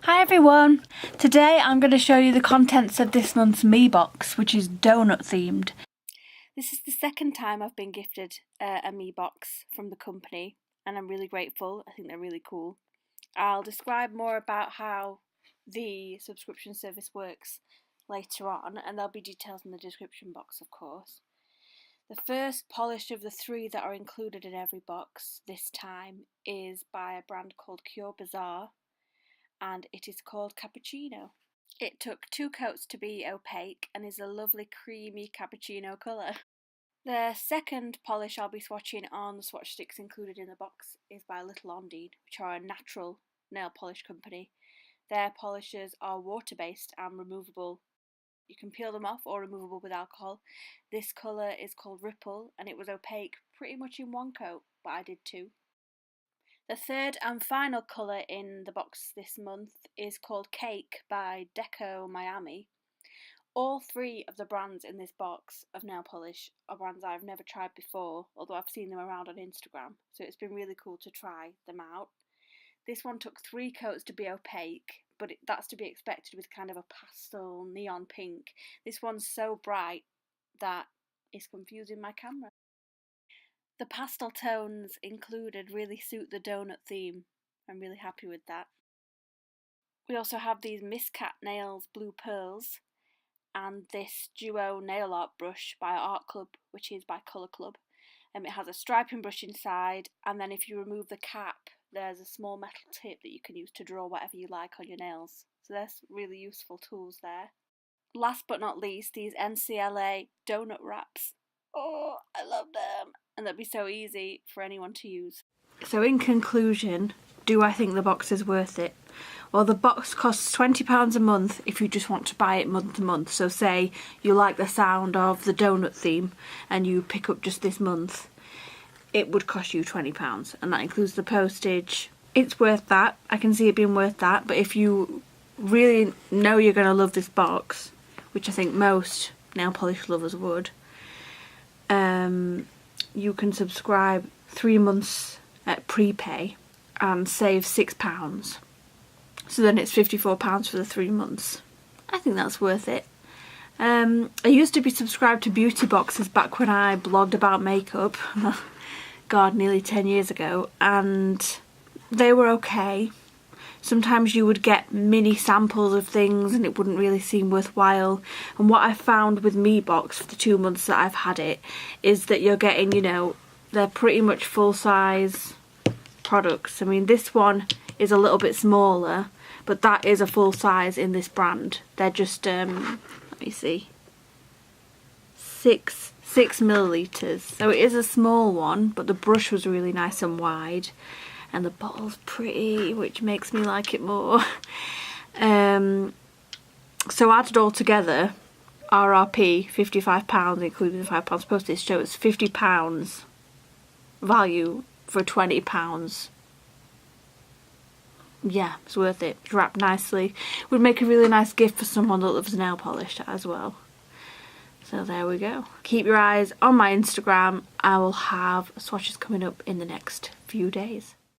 Hi everyone! Today I'm going to show you the contents of this month's Meebox, which is donut themed. This is the second time I've been gifted a Meebox from the company, and I'm really grateful. I think they're really cool. I'll describe more about how the subscription service works later on, and there'll be details in the description box, of course. The first polish of the 3 that are included in every box this time is by a brand called Cure Bazaar, and it is called Cappuccino. It took 2 coats to be opaque and is a lovely creamy cappuccino colour. The second polish I'll be swatching on the swatch sticks included in the box is by Little Ondine, which are a natural nail polish company. Their polishes are water-based and removable. You can peel them off or removable with alcohol. This colour is called Ripple, and it was opaque pretty much in 1 coat, but I did 2. The third and final colour in the box this month is called Cake by Deco Miami. All 3 of the brands in this box of nail polish are brands I've never tried before, although I've seen them around on Instagram, so it's been really cool to try them out. This one took 3 coats to be opaque, but that's to be expected with kind of a pastel neon pink. This one's so bright that it's confusing my camera. The pastel tones included really suit the donut theme. I'm really happy with that. We also have these Miss Cat Nails Blue Pearls and this duo nail art brush by Art Club, which is by Colour Club. It has a striping brush inside, and then if you remove the cap, there's a small metal tip that you can use to draw whatever you like on your nails. So there's really useful tools there. Last but not least, these NCLA donut wraps. Oh, I love them! And that'd be so easy for anyone to use. So in conclusion, do I think the box is worth it? Well, the box costs £20 a month if you just want to buy it month to month. So say you like the sound of the donut theme and you pick up just this month, it would cost you £20, and that includes the postage. It's worth that. I can see it being worth that, but if you really know you're going to love this box, which I think most nail polish lovers would, you can subscribe 3 months at prepay and save £6. So then it's £54 for the 3 months. I think that's worth it. I used to be subscribed to beauty boxes back when I blogged about makeup. God, nearly 10 years ago, and they were okay. Sometimes you would get mini samples of things and it wouldn't really seem worthwhile. And what I found with Meebox for the 2 months that I've had it is that you're getting, they're pretty much full-size products. I mean, this one is a little bit smaller, but that is a full size in this brand. They're just, let me see, 6 millilitres. So it is a small one, but the brush was really nice and wide. And the bottle's pretty, which makes me like it more. So added all together, RRP, £55, including the £5 postage, so it's £50 value for £20. Yeah, it's worth it. It's wrapped nicely. Would make a really nice gift for someone that loves nail polish as well. So there we go. Keep your eyes on my Instagram. I will have swatches coming up in the next few days.